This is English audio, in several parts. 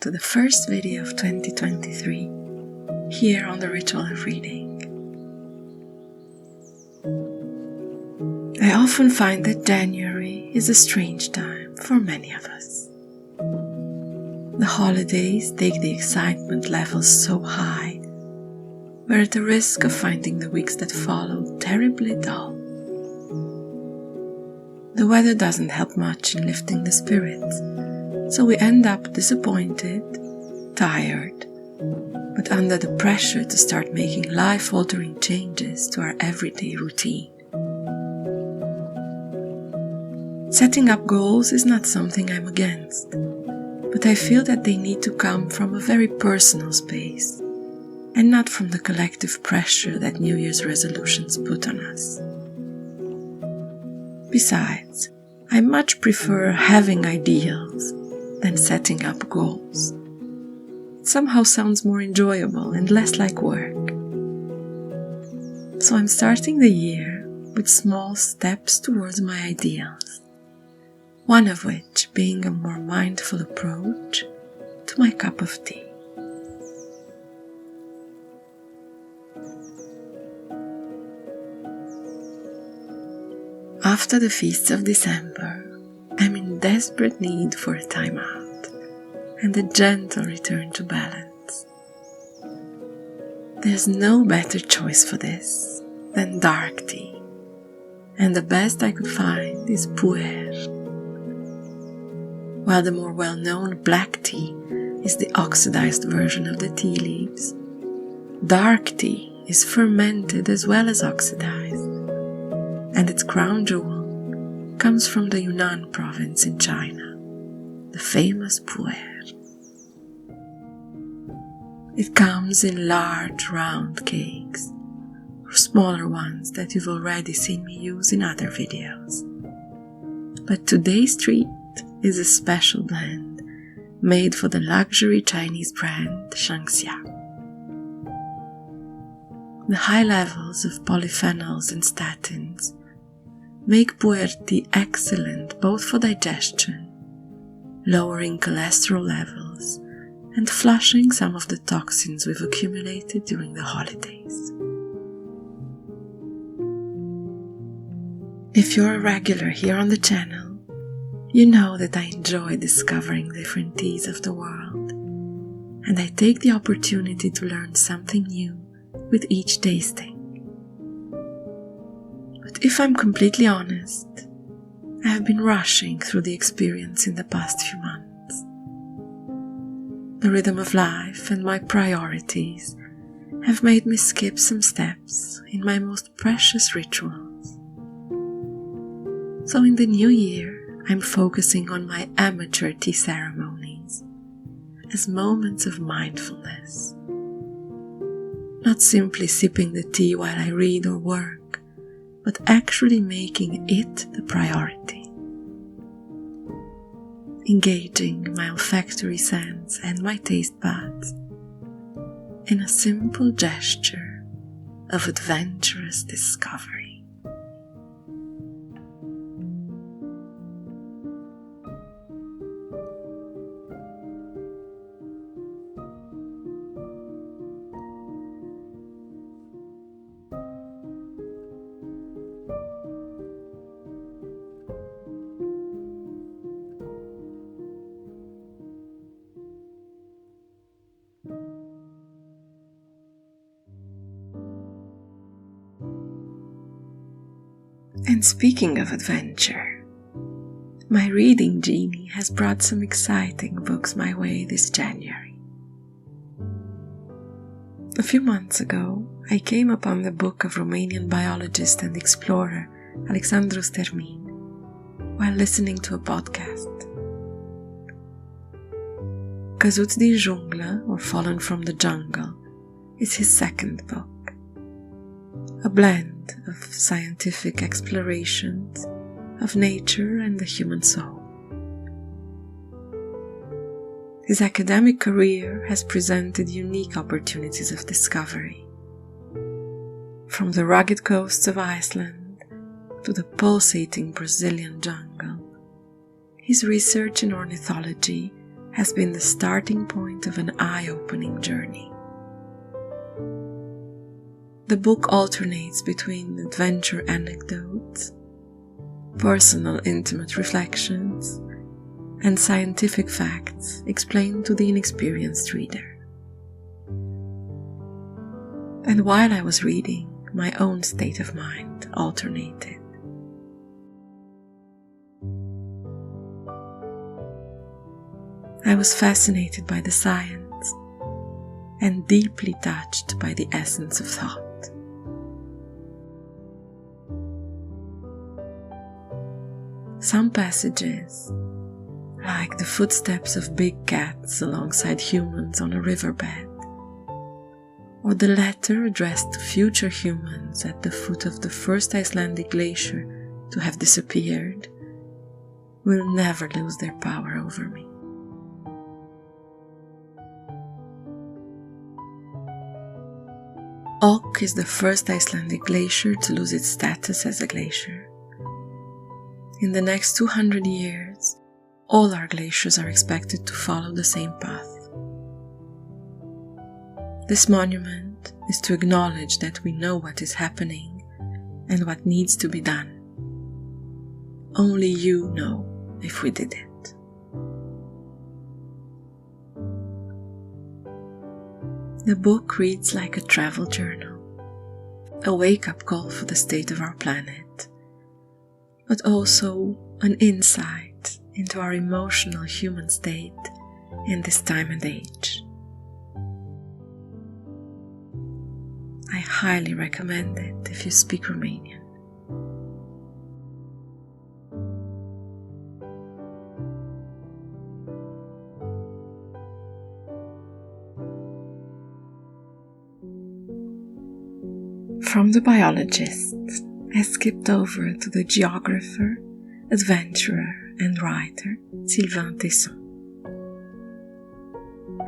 to the first video of 2023 here on the Ritual of Reading. I often find that January is a strange time for many of us. The holidays take the excitement levels so high, we're at the risk of finding the weeks that follow terribly dull. The weather doesn't help much in lifting the spirits, so we end up disappointed, tired, but under the pressure to start making life-altering changes to our everyday routine. Setting up goals is not something I'm against, but I feel that they need to come from a very personal space and not from the collective pressure that New Year's resolutions put on us. Besides, I much prefer having ideals than setting up goals. It somehow sounds more enjoyable and less like work. So I'm starting the year with small steps towards my ideals, one of which being a more mindful approach to my cup of tea. After the feasts of December, I'm in desperate need for a time out and a gentle return to balance. There's no better choice for this than dark tea, and the best I could find is pu'er. While the more well-known black tea is the oxidized version of the tea leaves, dark tea is fermented as well as oxidized, and its crown jewel comes from the Yunnan province in China, the famous pu'er. It comes in large round cakes, or smaller ones that you've already seen me use in other videos. But today's treat is a special blend made for the luxury Chinese brand Shangxia. The high levels of polyphenols and statins make pu'er tea excellent both for digestion, lowering cholesterol levels, and flushing some of the toxins we've accumulated during the holidays. If you're a regular here on the channel, you know that I enjoy discovering different teas of the world, and I take the opportunity to learn something new with each tasting. But if I'm completely honest, I have been rushing through the experience in the past few months. The rhythm of life and my priorities have made me skip some steps in my most precious rituals. So in the new year, I'm focusing on my amateur tea ceremonies as moments of mindfulness. Not simply sipping the tea while I read or work, but actually making it the priority. Engaging my olfactory sense and my taste buds in a simple gesture of adventurous discovery. And speaking of adventure, my reading genie has brought some exciting books my way this January. A few months ago, I came upon the book of Romanian biologist and explorer Alexandru Stermin while listening to a podcast. Căzuți din junglă, or Fallen from the Jungle, is his second book. A blend of scientific explorations of nature and the human soul. His academic career has presented unique opportunities of discovery. From the rugged coasts of Iceland to the pulsating Brazilian jungle, his research in ornithology has been the starting point of an eye-opening journey. The book alternates between adventure anecdotes, personal intimate reflections, and scientific facts explained to the inexperienced reader. And while I was reading, my own state of mind alternated. I was fascinated by the science and deeply touched by the essence of thought. Some passages, like the footsteps of big cats alongside humans on a riverbed, or the letter addressed to future humans at the foot of the first Icelandic glacier to have disappeared, will never lose their power over me. Ok is the first Icelandic glacier to lose its status as a glacier. In the next 200 years, all our glaciers are expected to follow the same path. This monument is to acknowledge that we know what is happening and what needs to be done. Only you know if we did it. The book reads like a travel journal, a wake-up call for the state of our planet, but also an insight into our emotional human state in this time and age. I highly recommend it if you speak Romanian. From the biologist, I skipped over to the geographer, adventurer, and writer Sylvain Tesson.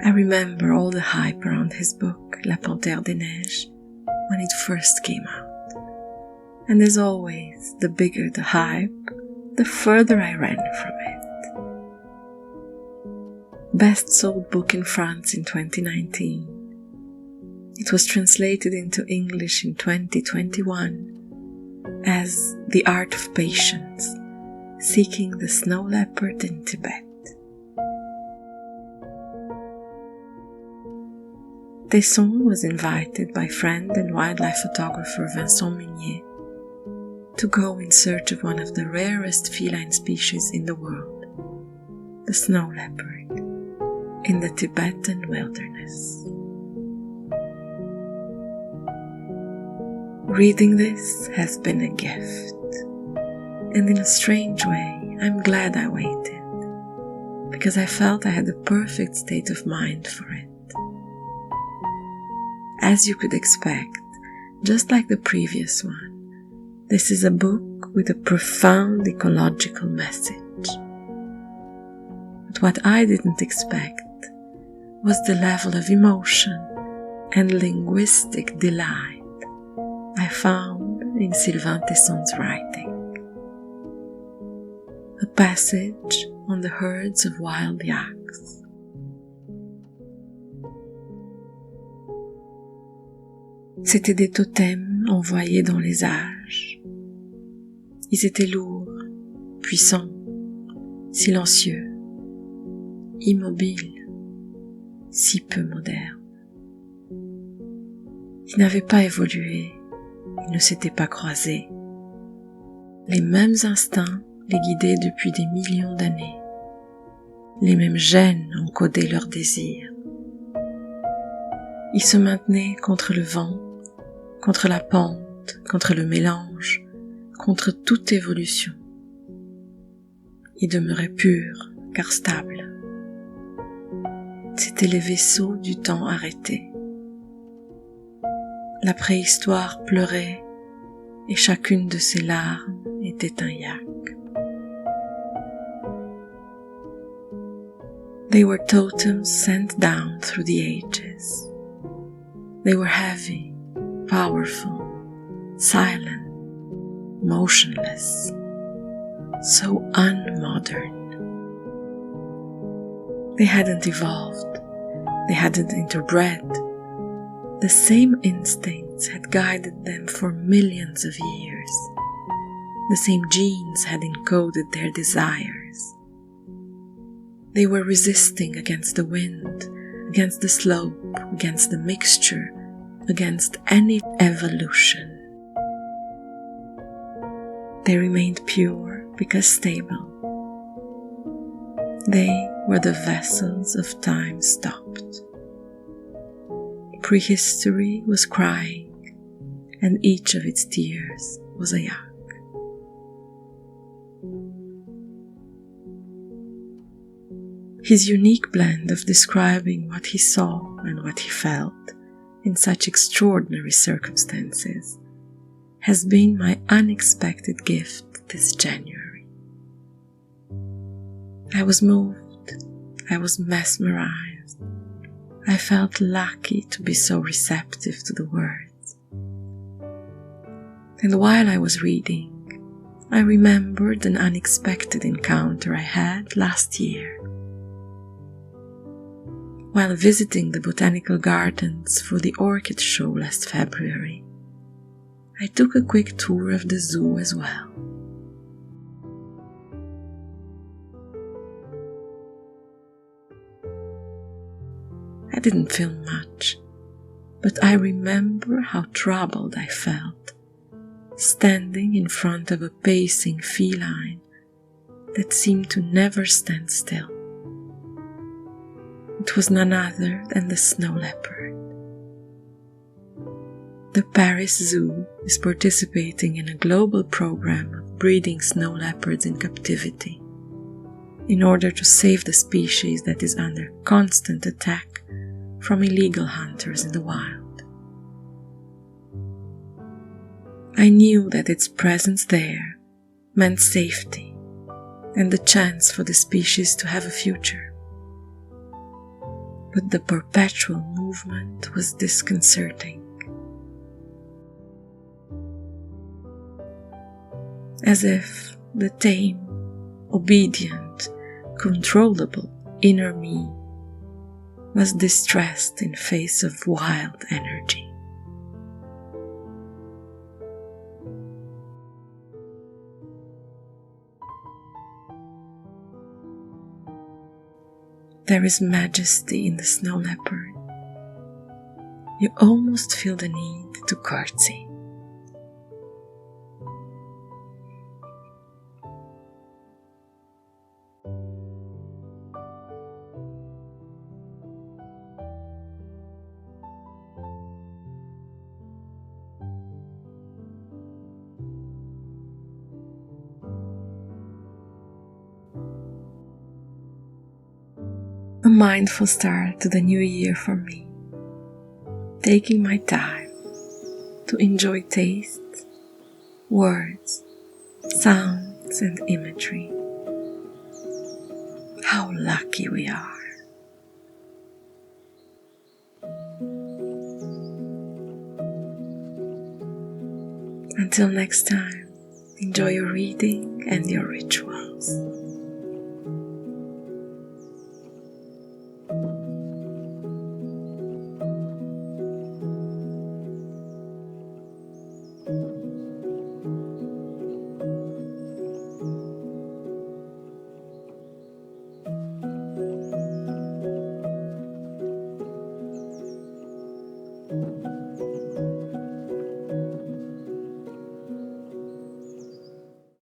I remember all the hype around his book, La Panthère des neiges, when it first came out. And as always, the bigger the hype, the further I ran from it. Best sold book in France in 2019. It was translated into English in 2021 as The Art of Patience, Seeking the Snow Leopard in Tibet. Tesson was invited by friend and wildlife photographer Vincent Munier to go in search of one of the rarest feline species in the world, the snow leopard, in the Tibetan wilderness. Reading this has been a gift, and in a strange way, I'm glad I waited, because I felt I had the perfect state of mind for it. As you could expect, just like the previous one, this is a book with a profound ecological message. But what I didn't expect was the level of emotion and linguistic delight I found in Sylvain Tesson's writing. A passage on the herds of wild yaks. C'étaient des totems envoyés dans les âges. Ils étaient lourds, puissants, silencieux, immobiles, si peu modernes. Ils n'avaient pas évolué, ils ne s'étaient pas croisés. Les mêmes instincts les guidaient depuis des millions d'années. Les mêmes gènes encodaient leurs désirs. Ils se maintenaient contre le vent, contre la pente, contre le mélange, contre toute évolution. Ils demeuraient purs, car stables. C'étaient les vaisseaux du temps arrêté. La préhistoire pleurait et chacune de ses larmes était un yak. They were totems sent down through the ages. They were heavy, powerful, silent, motionless, so unmodern. They hadn't evolved, they hadn't interbred. The same instincts had guided them for millions of years. The same genes had encoded their desires. They were resisting against the wind, against the slope, against the mixture, against any evolution. They remained pure because stable. They were the vessels of time stopped. Prehistory was crying, and each of its tears was a yak. His unique blend of describing what he saw and what he felt in such extraordinary circumstances has been my unexpected gift this January. I was moved, I was mesmerized, I felt lucky to be so receptive to the words. And while I was reading, I remembered an unexpected encounter I had last year. While visiting the botanical gardens for the orchid show last February, I took a quick tour of the zoo as well. I didn't film much, but I remember how troubled I felt, standing in front of a pacing feline that seemed to never stand still. It was none other than the snow leopard. The Paris Zoo is participating in a global program of breeding snow leopards in captivity in order to save the species that is under constant attack from illegal hunters in the wild. I knew that its presence there meant safety and the chance for the species to have a future. But the perpetual movement was disconcerting. As if the tame, obedient, controllable inner me was distressed in face of wild energy. There is majesty in the snow leopard. You almost feel the need to curtsy. A mindful start to the new year for me, taking my time to enjoy tastes, words, sounds and imagery. How lucky we are. Until next time, enjoy your reading and your rituals.